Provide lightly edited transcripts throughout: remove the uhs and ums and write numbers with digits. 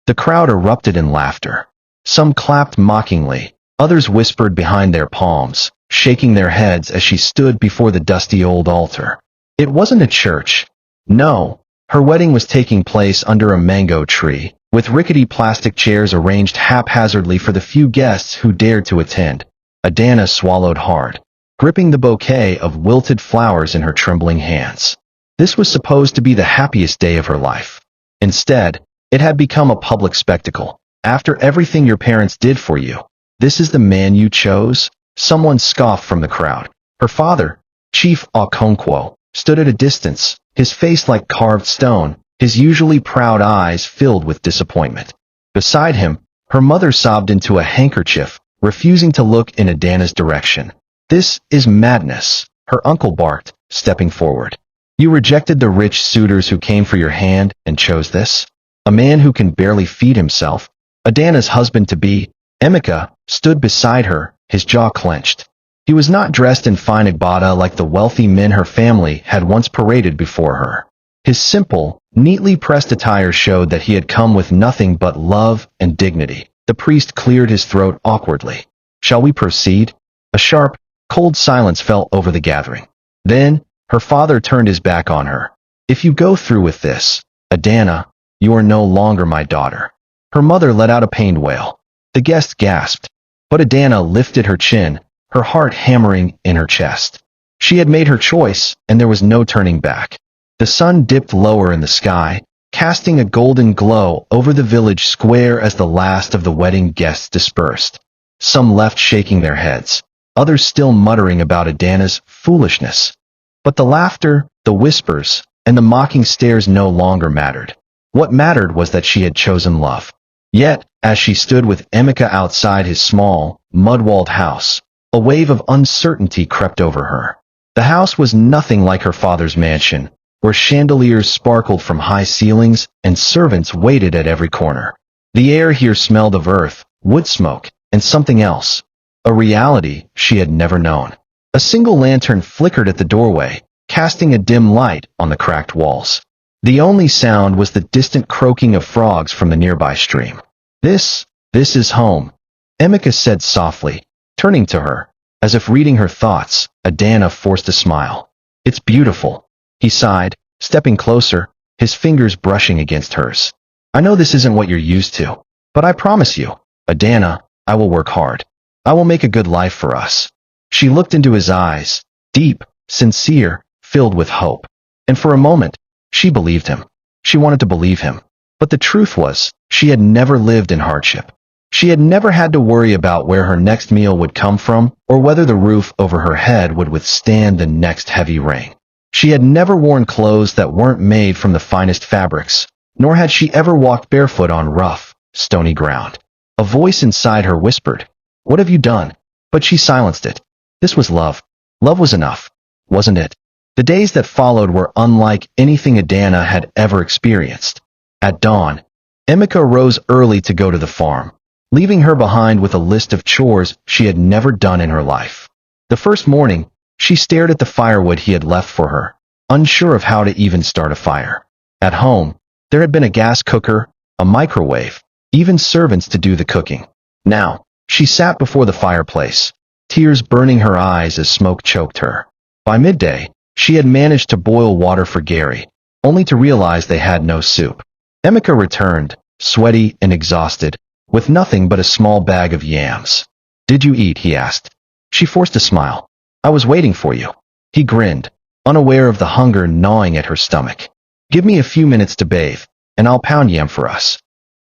The crowd erupted in laughter. Some clapped mockingly, others whispered behind their palms, shaking their heads as she stood before the dusty old altar. It wasn't a church. No, her wedding was taking place under a mango tree, with rickety plastic chairs arranged haphazardly for the few guests who dared to attend. Adana swallowed hard, gripping the bouquet of wilted flowers in her trembling hands. This was supposed to be the happiest day of her life. Instead, it had become a public spectacle. After everything your parents did for you, this is the man you chose? Someone scoffed from the crowd. Her father, Chief Okonkwo, stood at a distance, his face like carved stone, his usually proud eyes filled with disappointment. Beside him, her mother sobbed into a handkerchief, refusing to look in Adana's direction. This is madness, her uncle barked, stepping forward. You rejected the rich suitors who came for your hand and chose this? A man who can barely feed himself. Adana's husband-to-be, Emeka, stood beside her, his jaw clenched. He was not dressed in fine agbada like the wealthy men her family had once paraded before her. His simple, neatly pressed attire showed that he had come with nothing but love and dignity. The priest cleared his throat awkwardly. Shall we proceed? A sharp, cold silence fell over the gathering. Then, her father turned his back on her. If you go through with this, Adana, you are no longer my daughter. Her mother let out a pained wail. The guests gasped, but Adana lifted her chin, her heart hammering in her chest. She had made her choice, and there was no turning back. The sun dipped lower in the sky, casting a golden glow over the village square as the last of the wedding guests dispersed. Some left shaking their heads, others still muttering about Adana's foolishness. But the laughter, the whispers, and the mocking stares no longer mattered. What mattered was that she had chosen love. Yet, as she stood with Emeka outside his small, mud-walled house, a wave of uncertainty crept over her. The house was nothing like her father's mansion, where chandeliers sparkled from high ceilings and servants waited at every corner. The air here smelled of earth, wood smoke, and something else, a reality she had never known. A single lantern flickered at the doorway, casting a dim light on the cracked walls. The only sound was the distant croaking of frogs from the nearby stream. This is home, Emeka said softly, turning to her. As if reading her thoughts, Adana forced a smile. It's beautiful, he sighed, stepping closer, his fingers brushing against hers. I know this isn't what you're used to, but I promise you, Adana, I will work hard. I will make a good life for us. She looked into his eyes, deep, sincere, filled with hope. And for a moment, she believed him. She wanted to believe him. But the truth was, she had never lived in hardship. She had never had to worry about where her next meal would come from or whether the roof over her head would withstand the next heavy rain. She had never worn clothes that weren't made from the finest fabrics, nor had she ever walked barefoot on rough, stony ground. A voice inside her whispered, "What have you done?" But she silenced it. This was love. Love was enough, wasn't it? The days that followed were unlike anything Adana had ever experienced. At dawn, Emeka rose early to go to the farm, leaving her behind with a list of chores she had never done in her life. The first morning, she stared at the firewood he had left for her, unsure of how to even start a fire. At home, there had been a gas cooker, a microwave, even servants to do the cooking. Now, she sat before the fireplace, tears burning her eyes as smoke choked her. By midday, she had managed to boil water for Gary, only to realize they had no soup. Emeka returned, sweaty and exhausted, with nothing but a small bag of yams. "Did you eat?" he asked. She forced a smile. "I was waiting for you." He grinned, unaware of the hunger gnawing at her stomach. "Give me a few minutes to bathe, and I'll pound yam for us."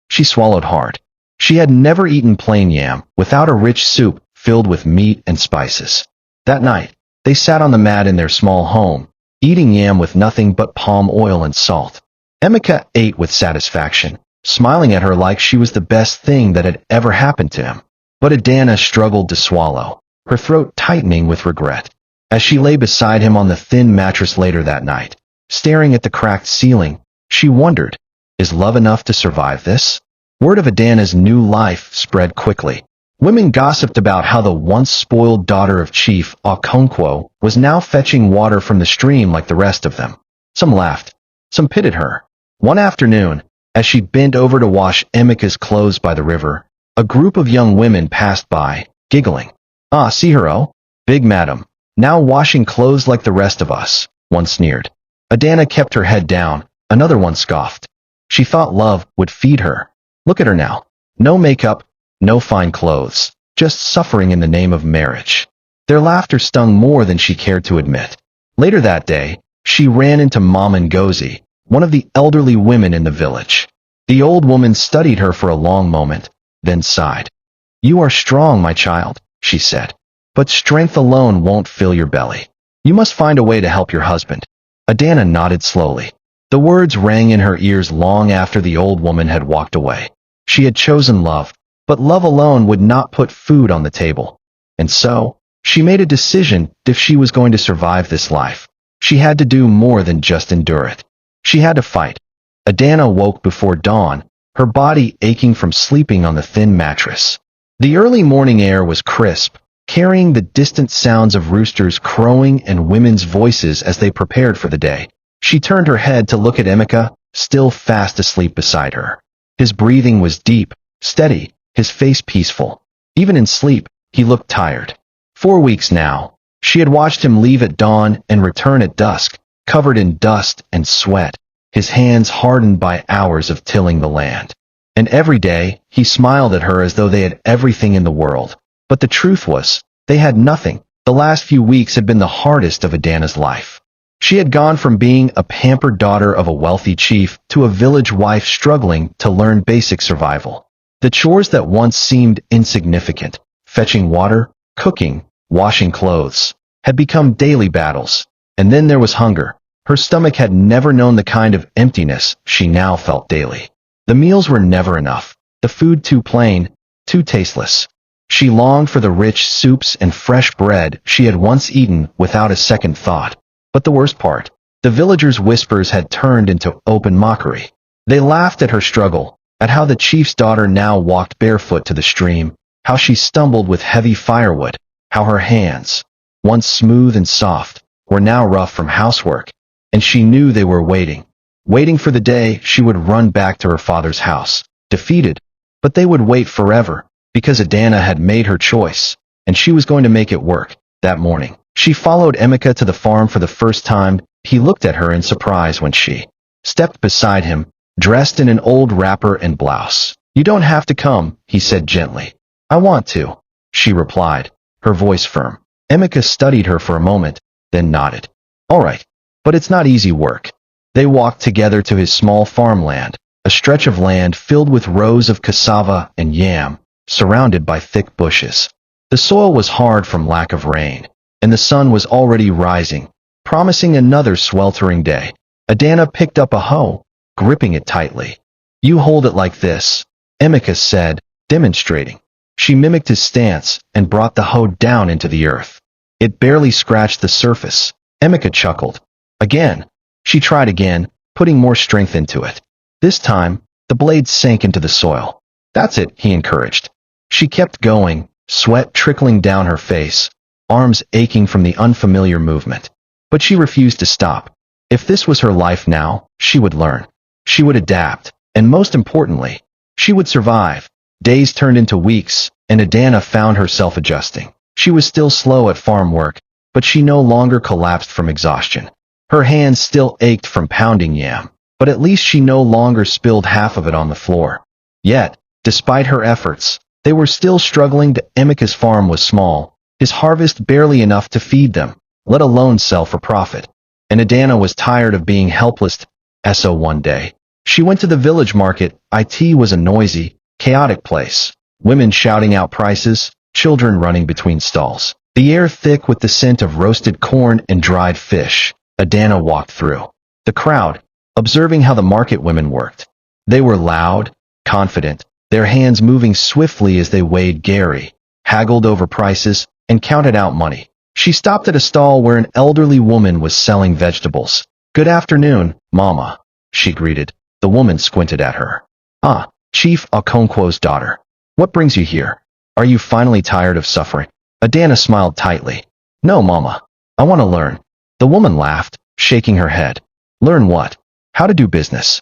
She swallowed hard. She had never eaten plain yam without a rich soup filled with meat and spices. That night, they sat on the mat in their small home, eating yam with nothing but palm oil and salt. Emeka ate with satisfaction, smiling at her like she was the best thing that had ever happened to him. But Adana struggled to swallow, her throat tightening with regret. As she lay beside him on the thin mattress later that night, staring at the cracked ceiling, she wondered, is love enough to survive this? Word of Adana's new life spread quickly. Women gossiped about how the once spoiled daughter of Chief Okonkwo was now fetching water from the stream like the rest of them. Some laughed, some pitied her. One afternoon, As she bent over to wash Emika's clothes by the river, a group of young women passed by, giggling. "Ah, see her, oh? Big madam, now washing clothes like the rest of us," one sneered. Adana kept her head down, another one scoffed. She thought love would feed her. Look at her now. No makeup, no fine clothes, just suffering in the name of marriage. Their laughter stung more than she cared to admit. Later that day, she ran into Mama Ngozi, one of the elderly women in the village. The old woman studied her for a long moment, then sighed. "You are strong, my child," she said. "But strength alone won't fill your belly. You must find a way to help your husband." Adana nodded slowly. The words rang in her ears long after the old woman had walked away. She had chosen love, but love alone would not put food on the table. And so, she made a decision. If she was going to survive this life, she had to do more than just endure it. She had to fight. Adana woke before dawn, her body aching from sleeping on the thin mattress. The early morning air was crisp, carrying the distant sounds of roosters crowing and women's voices as they prepared for the day. She turned her head to look at Emika, still fast asleep beside her. His breathing was deep, steady, his face peaceful. Even in sleep, he looked tired. 4 weeks now, she had watched him leave at dawn and return at dusk, covered in dust and sweat, his hands hardened by hours of tilling the land. And every day, he smiled at her as though they had everything in the world. But the truth was, they had nothing. The last few weeks had been the hardest of Adana's life. She had gone from being a pampered daughter of a wealthy chief to a village wife struggling to learn basic survival. The chores that once seemed insignificant, fetching water, cooking, washing clothes, had become daily battles. And then there was hunger. Her stomach had never known the kind of emptiness she now felt daily. The meals were never enough, the food too plain, too tasteless. She longed for the rich soups and fresh bread she had once eaten without a second thought. But the worst part, the villagers' whispers had turned into open mockery. They laughed at her struggle, at how the chief's daughter now walked barefoot to the stream, how she stumbled with heavy firewood, how her hands, once smooth and soft, were now rough from housework. And she knew they were waiting for the day she would run back to her father's house, defeated. But they would wait forever, because Adana had made her choice, and she was going to make it work. That morning, she followed Emika to the farm for the first time. He looked at her in surprise when she stepped beside him, dressed in an old wrapper and blouse. "You don't have to come," he said gently. "I want to," she replied, her voice firm. Emika studied her for a moment, then nodded. "All right, but it's not easy work." They walked together to his small farmland, a stretch of land filled with rows of cassava and yam, surrounded by thick bushes. The soil was hard from lack of rain, and the sun was already rising, promising another sweltering day. Adana picked up a hoe, gripping it tightly. "You hold it like this," Emika said, demonstrating. She mimicked his stance and brought the hoe down into the earth. It barely scratched the surface. Emika chuckled. Again. She tried again, putting more strength into it. This time, the blade sank into the soil. "That's it," he encouraged. She kept going, sweat trickling down her face, arms aching from the unfamiliar movement. But she refused to stop. If this was her life now, she would learn. She would adapt, and most importantly, she would survive. Days turned into weeks, and Adana found herself adjusting. She was still slow at farm work, but she no longer collapsed from exhaustion. Her hands still ached from pounding yam, but at least she no longer spilled half of it on the floor. Yet, despite her efforts, they were still struggling. Emika's farm was small, his harvest barely enough to feed them, let alone sell for profit. And Adana was tired of being helpless. So one day, she went to the village market. It was a noisy, chaotic place. Women shouting out prices, children running between stalls. The air thick with the scent of roasted corn and dried fish. Adana walked through the crowd, observing how the market women worked. They were loud, confident, their hands moving swiftly as they weighed Gary, haggled over prices, and counted out money. She stopped at a stall where an elderly woman was selling vegetables. "Good afternoon, Mama," she greeted. The woman squinted at her. "Ah, Chief Okonkwo's daughter. What brings you here? Are you finally tired of suffering?" Adana smiled tightly. "No, Mama. I want to learn." The woman laughed, shaking her head. "Learn what?" "How to do business."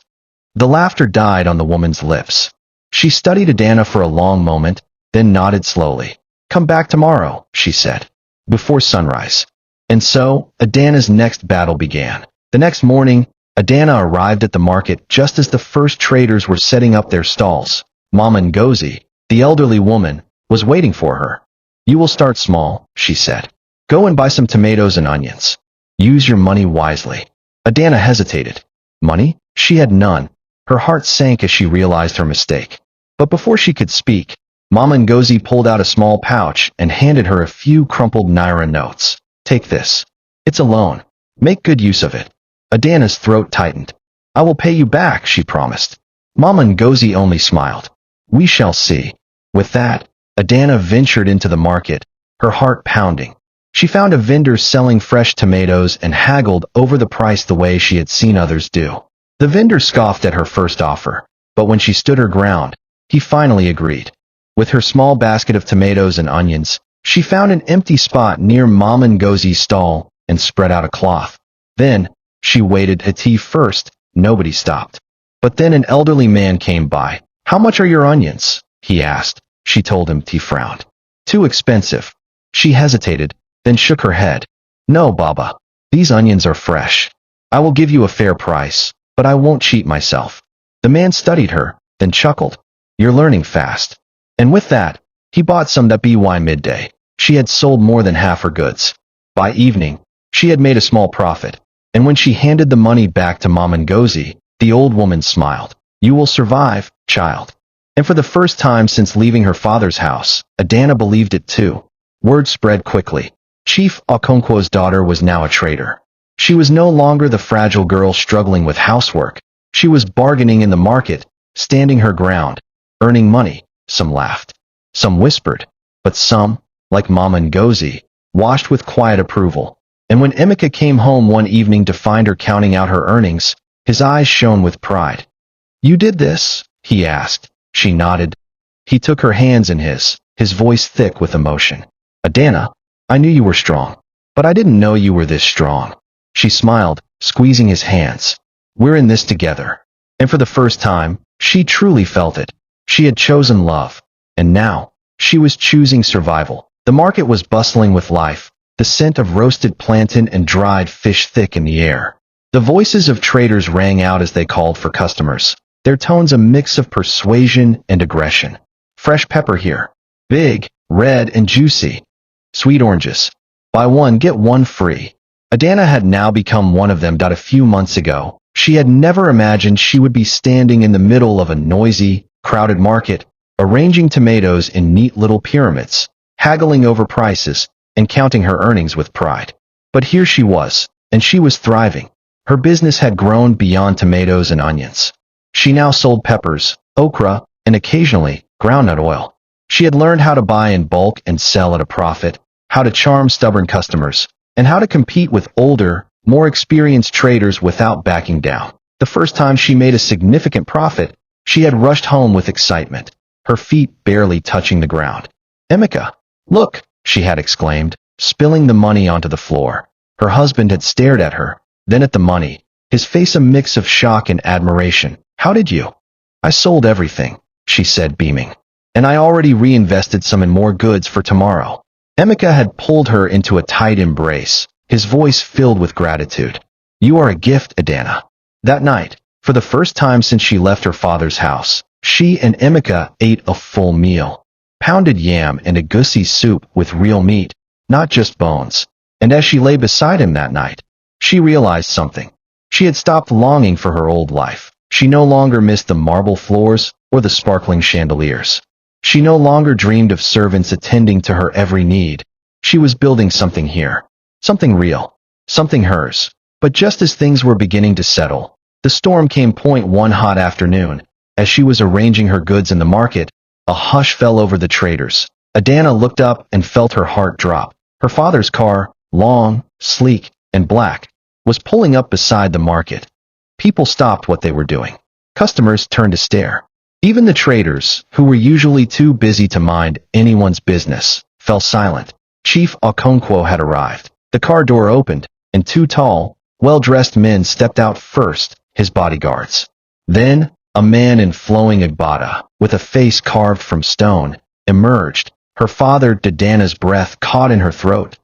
The laughter died on the woman's lips. She studied Adana for a long moment, then nodded slowly. "Come back tomorrow," she said, "before sunrise." And so, Adana's next battle began. The next morning, Adana arrived at the market just as the first traders were setting up their stalls. Mama Ngozi, the elderly woman, was waiting for her. "You will start small," she said. "Go and buy some tomatoes and onions. Use your money wisely." Adana hesitated. Money? She had none. Her heart sank as she realized her mistake. But before she could speak, Mama Ngozi pulled out a small pouch and handed her a few crumpled Naira notes. "Take this. It's a loan. Make good use of it." Adana's throat tightened. "I will pay you back," she promised. Mama Ngozi only smiled. "We shall see." With that, Adana ventured into the market, her heart pounding. She found a vendor selling fresh tomatoes and haggled over the price the way she had seen others do. The vendor scoffed at her first offer, but when she stood her ground, he finally agreed. With her small basket of tomatoes and onions, she found an empty spot near Mama Ngozi's stall and spread out a cloth. Then, she waited at tea first. Nobody stopped. But then an elderly man came by. "How much are your onions?" he asked. She told him. He frowned. "Too expensive." She hesitated, then shook her head. "No, Baba. These onions are fresh. I will give you a fair price, but I won't cheat myself." The man studied her, then chuckled. "You're learning fast." And with that, he bought some. That by midday, she had sold more than half her goods. By evening, she had made a small profit, and when she handed the money back to Mama Ngozi, the old woman smiled. "You will survive, child." And for the first time since leaving her father's house, Adana believed it too. Word spread quickly. Chief Okonkwo's daughter was now a trader. She was no longer the fragile girl struggling with housework. She was bargaining in the market, standing her ground, earning money. Some laughed. Some whispered. But some, like Mama Ngozi, watched with quiet approval. And when Emeka came home one evening to find her counting out her earnings, his eyes shone with pride. "You did this?" he asked. She nodded. He took her hands in his voice thick with emotion. "Adana, I knew you were strong, but I didn't know you were this strong." She smiled, squeezing his hands. "We're in this together." And for the first time, she truly felt it. She had chosen love, and now, she was choosing survival. The market was bustling with life, the scent of roasted plantain and dried fish thick in the air. The voices of traders rang out as they called for customers, their tones a mix of persuasion and aggression. "Fresh pepper here. Big, red, and juicy. Sweet oranges. Buy one, get one free." Adana had now become one of them. A few months ago, she had never imagined she would be standing in the middle of a noisy, crowded market, arranging tomatoes in neat little pyramids, haggling over prices, and counting her earnings with pride. But here she was, and she was thriving. Her business had grown beyond tomatoes and onions. She now sold peppers, okra, and occasionally, groundnut oil. She had learned how to buy in bulk and sell at a profit, how to charm stubborn customers, and how to compete with older, more experienced traders without backing down. The first time she made a significant profit, she had rushed home with excitement, her feet barely touching the ground. "Emeka, look," she had exclaimed, spilling the money onto the floor. Her husband had stared at her, then at the money, his face a mix of shock and admiration. "How did you?" "I sold everything," she said, beaming. "And I already reinvested some in more goods for tomorrow." Emeka had pulled her into a tight embrace, his voice filled with gratitude. "You are a gift, Adana." That night, for the first time since she left her father's house, she and Emeka ate a full meal. Pounded yam and egusi soup with real meat, not just bones. And as she lay beside him that night, she realized something. She had stopped longing for her old life. She no longer missed the marble floors or the sparkling chandeliers. She no longer dreamed of servants attending to her every need. She was building something here. Something real. Something hers. But just as things were beginning to settle, the storm came. One hot afternoon, as she was arranging her goods in the market, a hush fell over the traders. Adana looked up and felt her heart drop. Her father's car, long, sleek, and black, was pulling up beside the market. People stopped what they were doing. Customers turned to stare. Even the traders, who were usually too busy to mind anyone's business, fell silent. Chief Okonkwo had arrived. The car door opened, and two tall, well-dressed men stepped out first, his bodyguards. Then, a man in flowing agbada, with a face carved from stone, emerged, her father Didana's breath caught in her throat.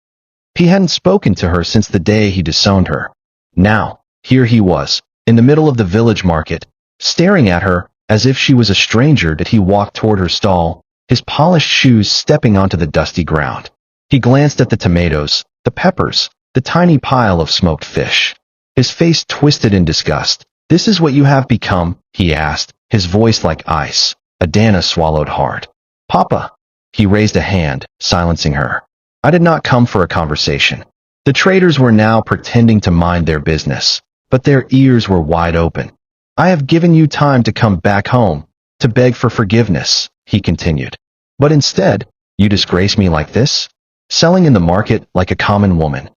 He hadn't spoken to her since the day he disowned her. Now, here he was, in the middle of the village market, staring at her as if she was a stranger. That he walked toward her stall, his polished shoes stepping onto the dusty ground. He glanced at the tomatoes, the peppers, the tiny pile of smoked fish. His face twisted in disgust. "This is what you have become?" he asked, his voice like ice. Adana swallowed hard. "Papa." He raised a hand, silencing her. "I did not come for a conversation." The traders were now pretending to mind their business, but their ears were wide open. "I have given you time to come back home, to beg for forgiveness," he continued. "But instead, you disgrace me like this? Selling in the market like a common woman."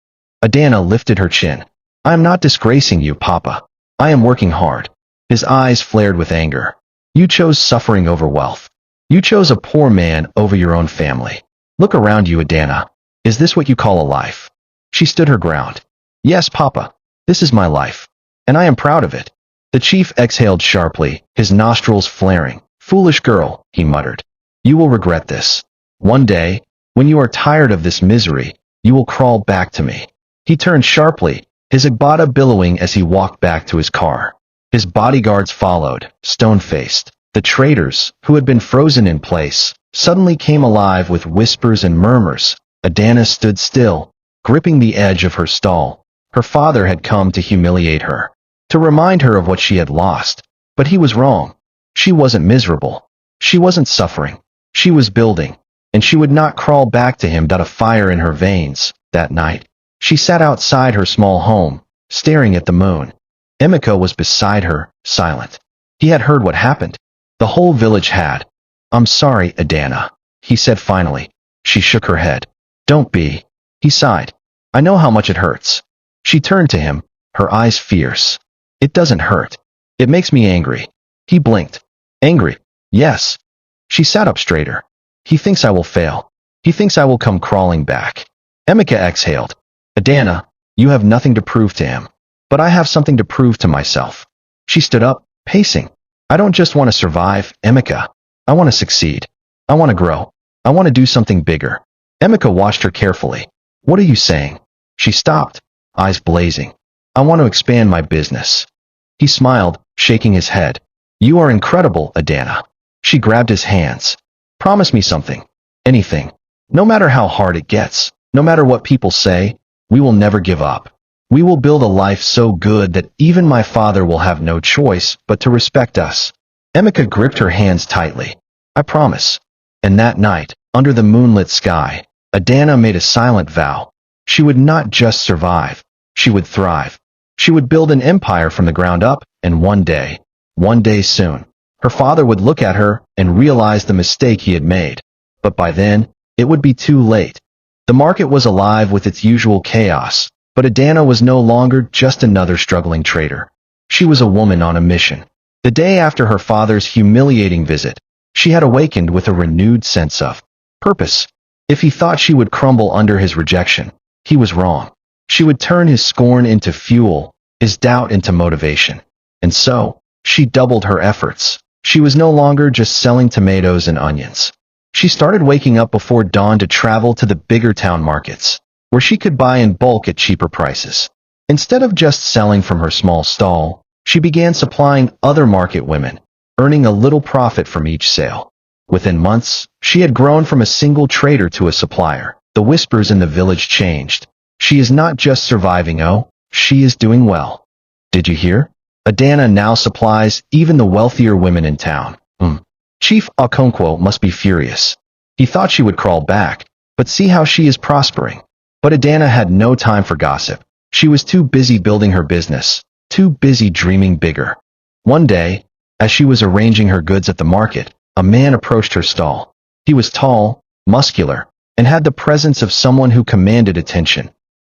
Adana lifted her chin. "I am not disgracing you, Papa. I am working hard." His eyes flared with anger. "You chose suffering over wealth. You chose a poor man over your own family. Look around you, Adana. Is this what you call a life?" She stood her ground. "Yes, Papa. This is my life. And I am proud of it." The chief exhaled sharply, his nostrils flaring. "Foolish girl," he muttered. "You will regret this. One day, when you are tired of this misery, you will crawl back to me." He turned sharply, his agbada billowing as he walked back to his car. His bodyguards followed, stone-faced. The traders, who had been frozen in place, suddenly came alive with whispers and murmurs. Adana stood still, gripping the edge of her stall. Her father had come to humiliate her, to remind her of what she had lost. But he was wrong. She wasn't miserable. She wasn't suffering. She was building, and she would not crawl back to him. A fire in her veins. That night, she sat outside her small home, staring at the moon. Emeka was beside her, silent. He had heard what happened. The whole village had. "I'm sorry, Adana," he said finally. She shook her head. "Don't be." He sighed. "I know how much it hurts." She turned to him, her eyes fierce. "It doesn't hurt. It makes me angry." He blinked. "Angry? Yes." She sat up straighter. "He thinks I will fail. He thinks I will come crawling back." Emeka exhaled. "Adana, you have nothing to prove to him. But I have something to prove to myself." She stood up, pacing. "I don't just want to survive, Emeka. I want to succeed. I want to grow. I want to do something bigger." Emeka watched her carefully. "What are you saying?" She stopped, eyes blazing. "I want to expand my business." He smiled, shaking his head. "You are incredible, Adana." She grabbed his hands. "Promise me something. Anything. No matter how hard it gets, no matter what people say, we will never give up. We will build a life so good that even my father will have no choice but to respect us." Emeka gripped her hands tightly. "I promise." And that night, under the moonlit sky, Adana made a silent vow. She would not just survive. She would thrive. She would build an empire from the ground up, and one day soon, her father would look at her and realize the mistake he had made. But by then, it would be too late. The market was alive with its usual chaos, but Adana was no longer just another struggling trader. She was a woman on a mission. The day after her father's humiliating visit, she had awakened with a renewed sense of purpose. If he thought she would crumble under his rejection, he was wrong. She would turn his scorn into fuel, his doubt into motivation. And so, she doubled her efforts. She was no longer just selling tomatoes and onions. She started waking up before dawn to travel to the bigger town markets, where she could buy in bulk at cheaper prices. Instead of just selling from her small stall, she began supplying other market women, earning a little profit from each sale. Within months, she had grown from a single trader to a supplier. The whispers in the village changed. "She is not just surviving, oh, she is doing well. Did you hear? Adana now supplies even the wealthier women in town." Chief Okonkwo must be furious. He thought she would crawl back, but see how she is prospering. But Adana had no time for gossip. She was too busy building her business, too busy dreaming bigger. One day, as she was arranging her goods at the market, a man approached her stall. He was tall, muscular, and had the presence of someone who commanded attention.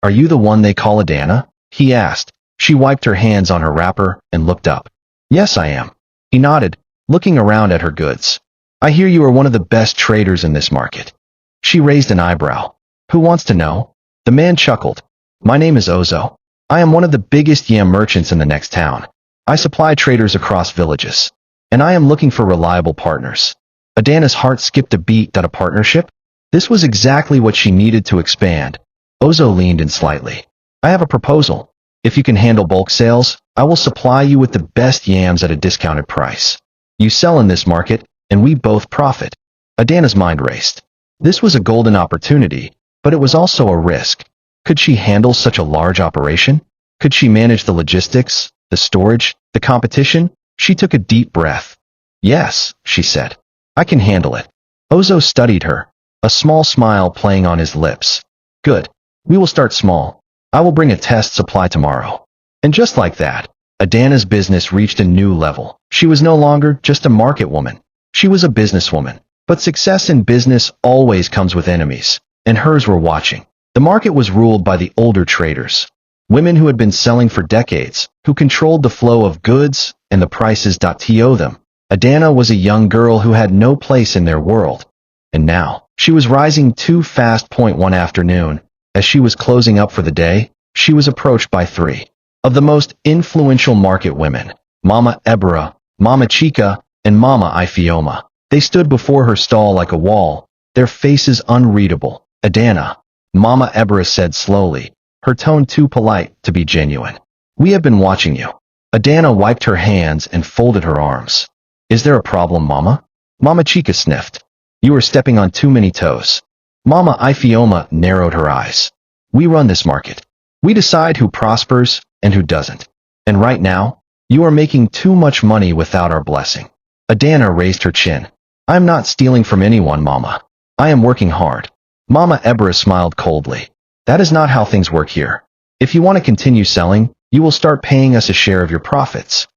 "Are you the one they call Adana?" he asked. She wiped her hands on her wrapper and looked up. "Yes, I am." He nodded, looking around at her goods. "I hear you are one of the best traders in this market." She raised an eyebrow. "Who wants to know?" The man chuckled. "My name is Ozo. I am one of the biggest yam merchants in the next town. I supply traders across villages, and I am looking for reliable partners. Adana's heart skipped a beat. A partnership? This was exactly what she needed to expand. Ozo leaned in slightly. I have a proposal. If you can handle bulk sales, I will supply you with the best yams at a discounted price. You sell in this market, and we both profit. Adana's mind raced. This was a golden opportunity, but it was also a risk. Could she handle such a large operation? Could she manage the logistics, the storage, the competition? She took a deep breath. Yes, she said. I can handle it. Ozo studied her, a small smile playing on his lips. Good. We will start small. I will bring a test supply tomorrow. And just like that, Adana's business reached a new level. She was no longer just a market woman. She was a businesswoman. But success in business always comes with enemies, and hers were watching. The market was ruled by the older traders, women who had been selling for decades, who controlled the flow of goods and the prices. To them, Adana was a young girl who had no place in their world. And now, she was rising too fast. One afternoon, as she was closing up for the day, she was approached by three of the most influential market women, Mama Ebra, Mama Chica, and Mama Ifioma. They stood before her stall like a wall, their faces unreadable. Adana, Mama Ebra said slowly, her tone too polite to be genuine. We have been watching you. Adana wiped her hands and folded her arms. Is there a problem, Mama? Mama Chica sniffed. You are stepping on too many toes. Mama Ifioma narrowed her eyes. We run this market. We decide who prospers and who doesn't. And right now, you are making too much money without our blessing. Adana raised her chin. I am not stealing from anyone, Mama. I am working hard. Mama Ebra smiled coldly. That is not how things work here. If you want to continue selling, you will start paying us a share of your profits.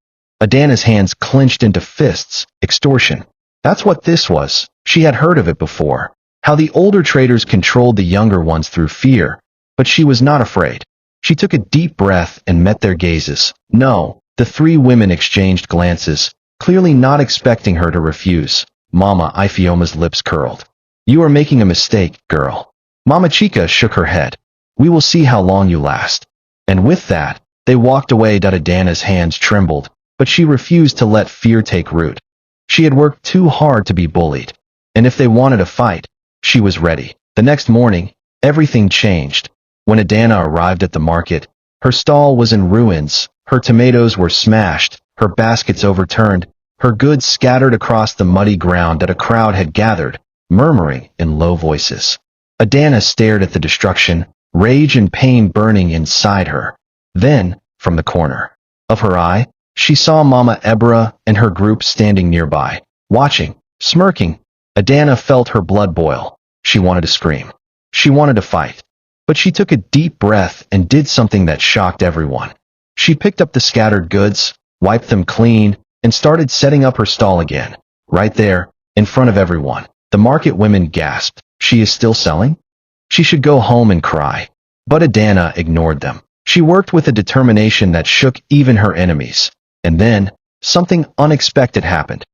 Adana's hands clenched into fists. Extortion. That's what this was. She had heard of it before. How the older traders controlled the younger ones through fear. But she was not afraid. She took a deep breath and met their gazes. No, the three women exchanged glances, clearly not expecting her to refuse. Mama Ifioma's lips curled. You are making a mistake, girl. Mama Chica shook her head. We will see how long you last. And with that, they walked away. Adana's hands trembled, but she refused to let fear take root. She had worked too hard to be bullied. And if they wanted a fight, she was ready. The next morning, everything changed. When Adana arrived at the market, her stall was in ruins, her tomatoes were smashed, her baskets overturned, her goods scattered across the muddy ground. That a crowd had gathered, murmuring in low voices. Adana stared at the destruction, rage and pain burning inside her. Then, from the corner of her eye, she saw Mama Ebra and her group standing nearby, watching, smirking. Adana felt her blood boil. She wanted to scream. She wanted to fight. But she took a deep breath and did something that shocked everyone. She picked up the scattered goods, wiped them clean, and started setting up her stall again. Right there, in front of everyone. The market women gasped. She is still selling? She should go home and cry. But Adana ignored them. She worked with a determination that shook even her enemies. And then, something unexpected happened.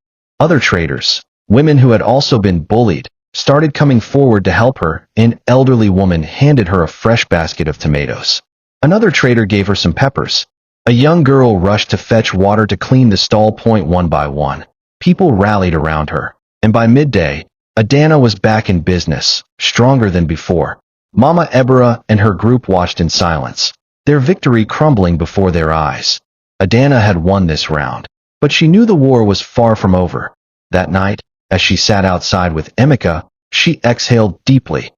Other traders, women who had also been bullied, started coming forward to help her. An elderly woman handed her a fresh basket of tomatoes. Another trader gave her some peppers. A young girl rushed to fetch water to clean the stall. One by one, people rallied around her. And by midday, Adana was back in business, stronger than before. Mama Ebra and her group watched in silence, their victory crumbling before their eyes. Adana had won this round, but she knew the war was far from over. That night, as she sat outside with Emika, she exhaled deeply.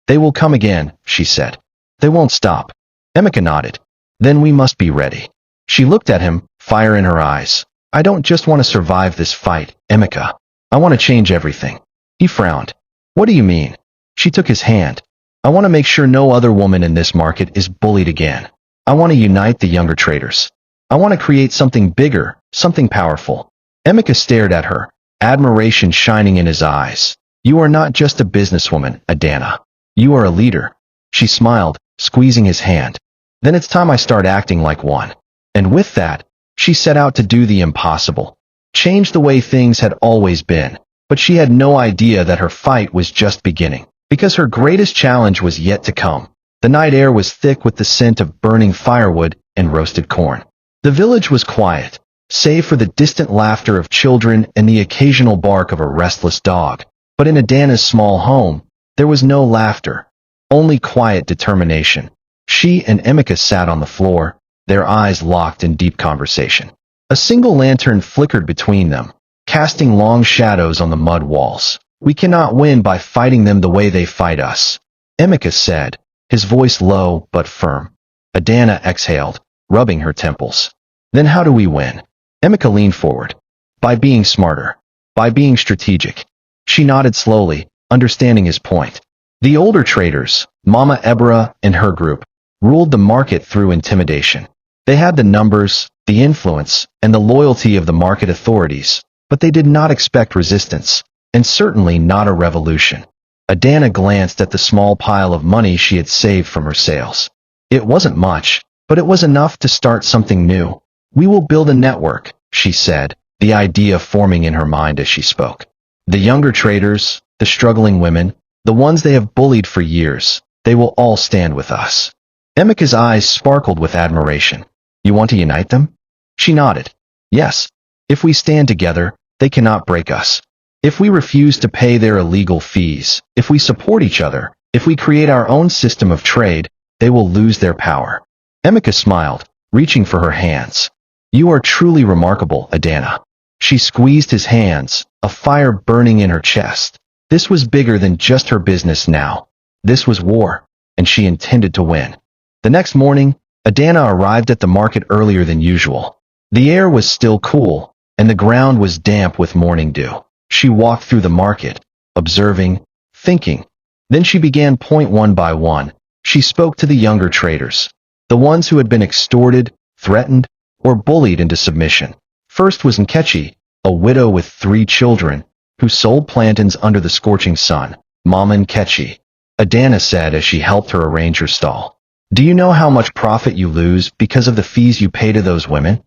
They will come again, she said. They won't stop. Emika nodded. Then we must be ready. She looked at him, fire in her eyes. I don't just want to survive this fight, Emika. I want to change everything. He frowned. What do you mean? She took his hand. I want to make sure no other woman in this market is bullied again. I want to unite the younger traders. I want to create something bigger, something powerful. Emika stared at her, admiration shining in his eyes. You are not just a businesswoman, Adana. You are a leader. She smiled, squeezing his hand. Then it's time I start acting like one. And with that, she set out to do the impossible. Change the way things had always been. But she had no idea that her fight was just beginning. Because her greatest challenge was yet to come. The night air was thick with the scent of burning firewood and roasted corn. The village was quiet. save for the distant laughter of children and the occasional bark of a restless dog. But in Adana's small home, there was no laughter, only quiet determination. She and Emeka sat on the floor, their eyes locked in deep conversation. A single lantern flickered between them, casting long shadows on the mud walls. "We cannot win by fighting them the way they fight us," Emeka said, his voice low but firm. Adana exhaled, rubbing her temples. "Then how do we win?" Emeka leaned forward. "By being smarter. By being strategic." She nodded slowly, understanding his point. The older traders, Mama Ebra and her group, ruled the market through intimidation. They had the numbers, the influence, and the loyalty of the market authorities, but they did not expect resistance, and certainly not a revolution. Adana glanced at the small pile of money she had saved from her sales. It wasn't much, but it was enough to start something new. "We will build a network," she said, the idea forming in her mind as she spoke. "The younger traders, the struggling women, the ones they have bullied for years, they will all stand with us." Emeka's eyes sparkled with admiration. "You want to unite them?" She nodded. "Yes. If we stand together, they cannot break us. If we refuse to pay their illegal fees, if we support each other, if we create our own system of trade, they will lose their power." Emeka smiled, reaching for her hands. "You are truly remarkable, Adana." She squeezed his hands, a fire burning in her chest. This was bigger than just her business now. This was war, and she intended to win. The next morning, Adana arrived at the market earlier than usual. The air was still cool, and the ground was damp with morning dew. She walked through the market, observing, thinking. Then she began point one by one. She spoke to the younger traders, the ones who had been extorted, threatened, or bullied into submission. First was Nkechi, a widow with 3 children, who sold plantains under the scorching sun. "Mama Nkechi," Adana said as she helped her arrange her stall. "Do you know how much profit you lose because of the fees you pay to those women?"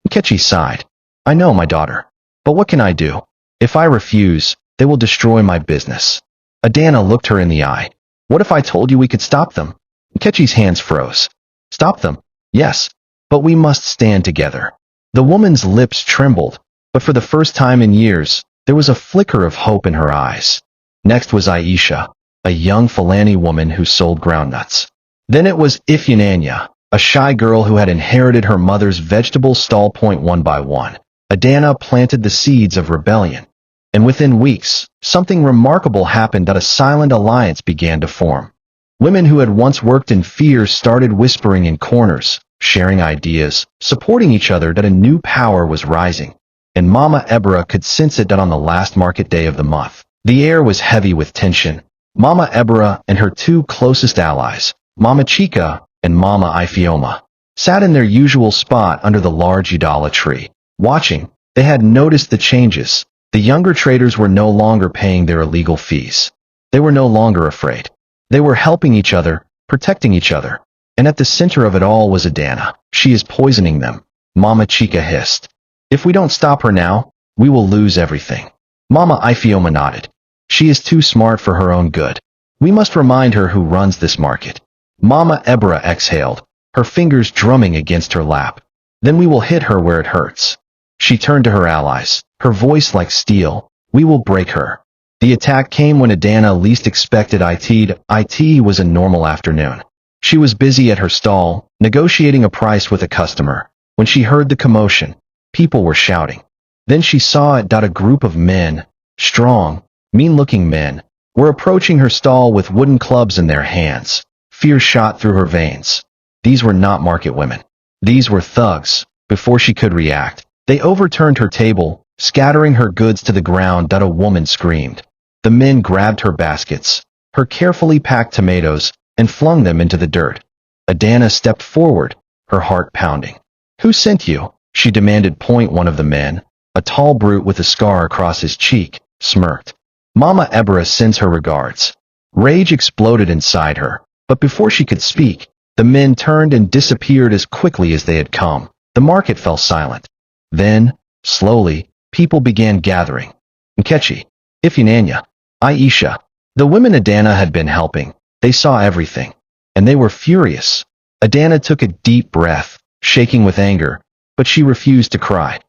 Nkechi sighed. "I know, my daughter. But what can I do? If I refuse, they will destroy my business." Adana looked her in the eye. "What if I told you we could stop them?" Nkechi's hands froze. "Stop them? Yes. But we must stand together." The woman's lips trembled, but for the first time in years, there was a flicker of hope in her eyes. Next was Aisha, a young Fulani woman who sold groundnuts. Then it was Ifeanyi, a shy girl who had inherited her mother's vegetable stall. Point one by one, Adana planted the seeds of rebellion. And within weeks, something remarkable happened. That a silent alliance began to form. Women who had once worked in fear started whispering in corners, sharing ideas, supporting each other. That a new power was rising. And Mama Ebra could sense it. That on the last market day of the month, the air was heavy with tension. Mama Ebra and her 2 closest allies, Mama Chika and Mama Ifeoma, sat in their usual spot under the large udala tree. Watching, they had noticed the changes. The younger traders were no longer paying their illegal fees. They were no longer afraid. They were helping each other, protecting each other. And at the center of it all was Adana. "She is poisoning them," Mama Chika hissed. "If we don't stop her now, we will lose everything." Mama Ifeoma nodded. "She is too smart for her own good. We must remind her who runs this market." Mama Ebra exhaled, her fingers drumming against her lap. "Then we will hit her where it hurts." She turned to her allies, her voice like steel. "We will break her." The attack came when Adana least expected it. It was a normal afternoon. She was busy at her stall, negotiating a price with a customer, when she heard the commotion. People were shouting. Then she saw it. A group of men, strong, mean-looking men, were approaching her stall with wooden clubs in their hands. Fear shot through her veins. These were not market women. These were thugs. Before she could react, they overturned her table, scattering her goods to the ground. A woman screamed. The men grabbed her baskets, her carefully packed tomatoes, and flung them into the dirt. Adana stepped forward, her heart pounding. "Who sent you?" she demanded. Point one of the men, a tall brute with a scar across his cheek, smirked. "Mama Ebra sends her regards." Rage exploded inside her, but before she could speak, the men turned and disappeared as quickly as they had come. The market fell silent. Then, slowly, people began gathering. Nkechi, Ifeanyi, Aisha. The women Adana had been helping. They saw everything, and they were furious. Adana took a deep breath, shaking with anger, but she refused to cry.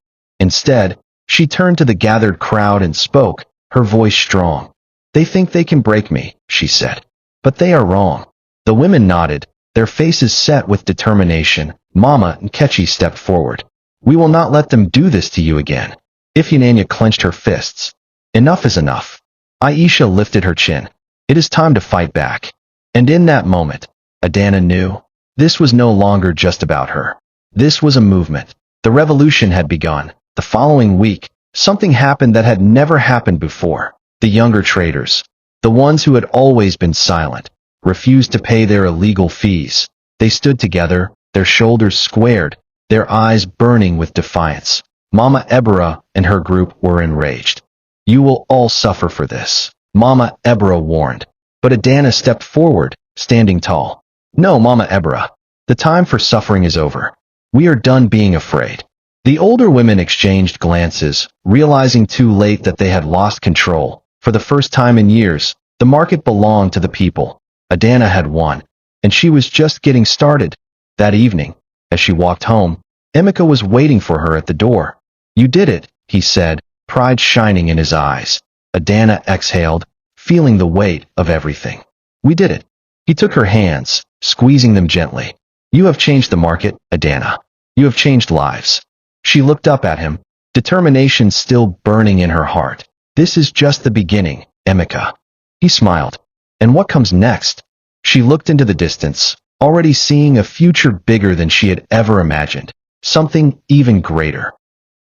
Instead, she turned to the gathered crowd and spoke, her voice strong. "They think they can break me," she said. "But they are wrong." The women nodded, their faces set with determination. Mama Nkechi stepped forward. "We will not let them do this to you again." Ifeanyi clenched her fists. "Enough is enough." Aisha lifted her chin. "It is time to fight back." And in that moment, Adana knew. This was no longer just about her. This was a movement. The revolution had begun. The following week, something happened that had never happened before. The younger traders, the ones who had always been silent, refused to pay their illegal fees. They stood together, their shoulders squared, their eyes burning with defiance. Mama Ebra and her group were enraged. "You will all suffer for this," Mama Ebra warned. But Adana stepped forward, standing tall. "No, Mama Ebra. The time for suffering is over. We are done being afraid." The older women exchanged glances, realizing too late that they had lost control. For the first time in years, the market belonged to the people. Adana had won, and she was just getting started. That evening, as she walked home, Emeka was waiting for her at the door. "You did it," he said, pride shining in his eyes. Adana exhaled, feeling the weight of everything. "We did it." He took her hands, squeezing them gently. "You have changed the market, Adana. You have changed lives." She looked up at him, determination still burning in her heart. "This is just the beginning, Emeka." He smiled. "And what comes next?" She looked into the distance, already seeing a future bigger than she had ever imagined. Something even greater.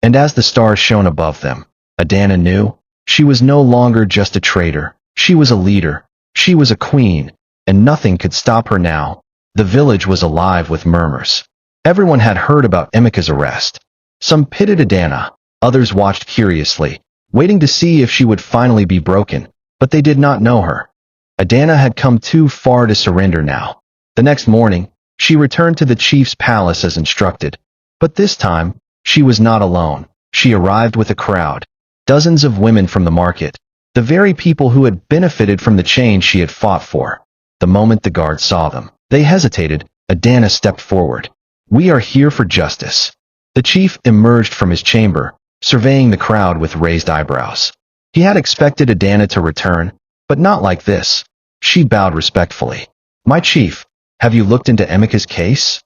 And as the stars shone above them, Adana knew she was no longer just a trader. She was a leader. She was a queen, and nothing could stop her now. The village was alive with murmurs. Everyone had heard about Emeka's arrest. Some pitied Adana, others watched curiously, waiting to see if she would finally be broken, but they did not know her. Adana had come too far to surrender now. The next morning, she returned to the chief's palace as instructed. But this time, she was not alone. She arrived with a crowd. Dozens of women from the market, the very people who had benefited from the change she had fought for. The moment the guards saw them, they hesitated. Adana stepped forward. "We are here for justice." The chief emerged from his chamber, surveying the crowd with raised eyebrows. He had expected Adana to return, but not like this. She bowed respectfully. "My chief, have you looked into Emeka's case?"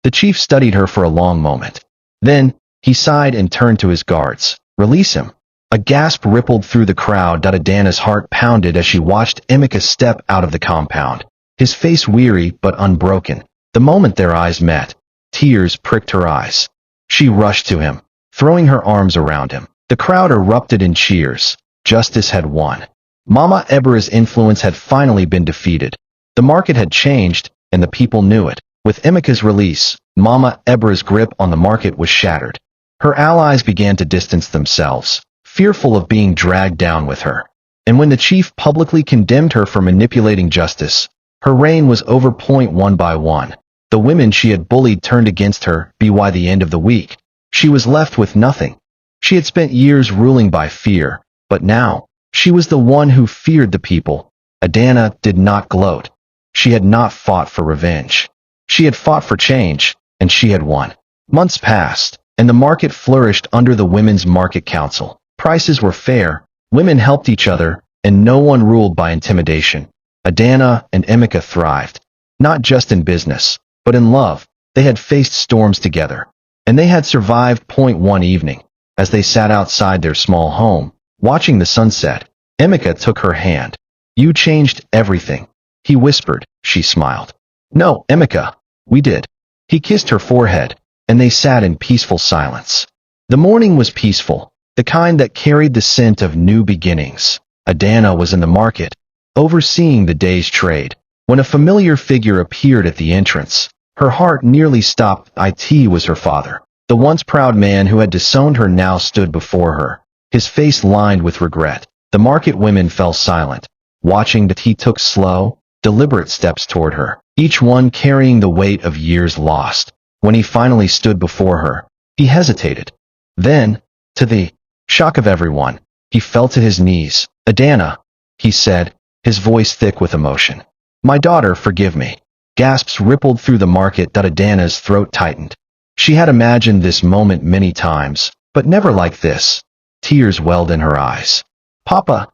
The chief studied her for a long moment. Then, he sighed and turned to his guards. "Release him." A gasp rippled through the crowd. Adana's heart pounded as she watched Emeka step out of the compound, his face weary but unbroken. The moment their eyes met, tears pricked her eyes. She rushed to him, throwing her arms around him. The crowd erupted in cheers. Justice had won. Mama Ebra's influence had finally been defeated. The market had changed, and the people knew it. With Emeka's release, Mama Ebra's grip on the market was shattered. Her allies began to distance themselves, fearful of being dragged down with her. And when the chief publicly condemned her for manipulating justice, her reign was over. One by one, the women she had bullied turned against her. By the end of the week, she was left with nothing. She had spent years ruling by fear, but now, she was the one who feared the people. Adana did not gloat. She had not fought for revenge. She had fought for change, and she had won. Months passed, and the market flourished under the Women's Market Council. Prices were fair, women helped each other, and no one ruled by intimidation. Adana and Emeka thrived, not just in business, but in love. They had faced storms together, and they had survived. One evening, as they sat outside their small home, watching the sunset, Emeka took her hand. "You changed everything," he whispered. She smiled. "No, Emeka, we did." He kissed her forehead, and they sat in peaceful silence. The morning was peaceful, the kind that carried the scent of new beginnings. Adana was in the market, overseeing the day's trade, when a familiar figure appeared at the entrance. Her heart nearly stopped. It was her father. The once proud man who had disowned her now stood before her, his face lined with regret. The market women fell silent, watching that he took slow, deliberate steps toward her, each one carrying the weight of years lost. When he finally stood before her, he hesitated. Then, to the shock of everyone, he fell to his knees. "Adana," he said, his voice thick with emotion. "My daughter, forgive me." Gasps rippled through the market. Adana's throat tightened. She had imagined this moment many times, But never like this. Tears welled in her eyes. Papa!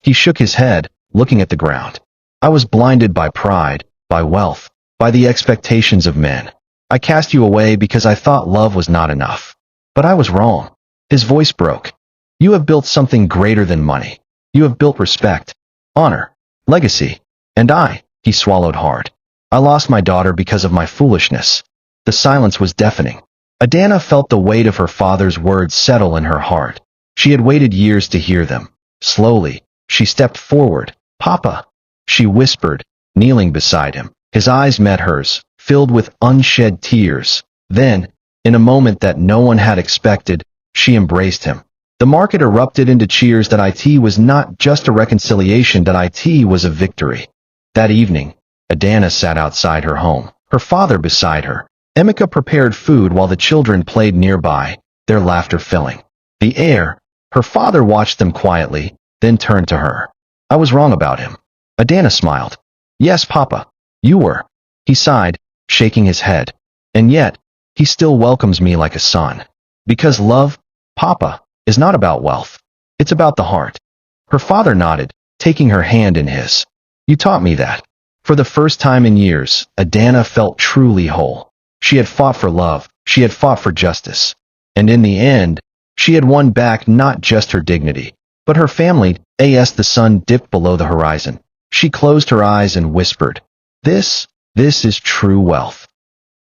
He shook his head, looking at the ground. I was blinded by pride, by wealth, by the expectations of men. I cast you away because I thought love was not enough. But I was wrong. His voice broke. You have built something greater than money. You have built respect, honor, legacy. And he swallowed hard. I lost my daughter because of my foolishness. The silence was deafening. Adana felt the weight of her father's words settle in her heart. She had waited years to hear them. Slowly, she stepped forward. Papa, she whispered, kneeling beside him. His eyes met hers, filled with unshed tears. Then, in a moment that no one had expected, she embraced him. The market erupted into cheers that it was not just a reconciliation, that it was a victory. That evening, Adana sat outside her home, her father beside her. Emeka prepared food while the children played nearby, their laughter filling the air. Her father watched them quietly, then turned to her. I was wrong about him. Adana smiled. Yes, Papa, you were. He sighed, shaking his head. And yet, he still welcomes me like a son. Because love, Papa, is not about wealth. It's about the heart. Her father nodded, taking her hand in his. You taught me that. For the first time in years, Adana felt truly whole. She had fought for love, she had fought for justice. And in the end, she had won back not just her dignity, but her family. As the sun dipped below the horizon, she closed her eyes and whispered, This is true wealth.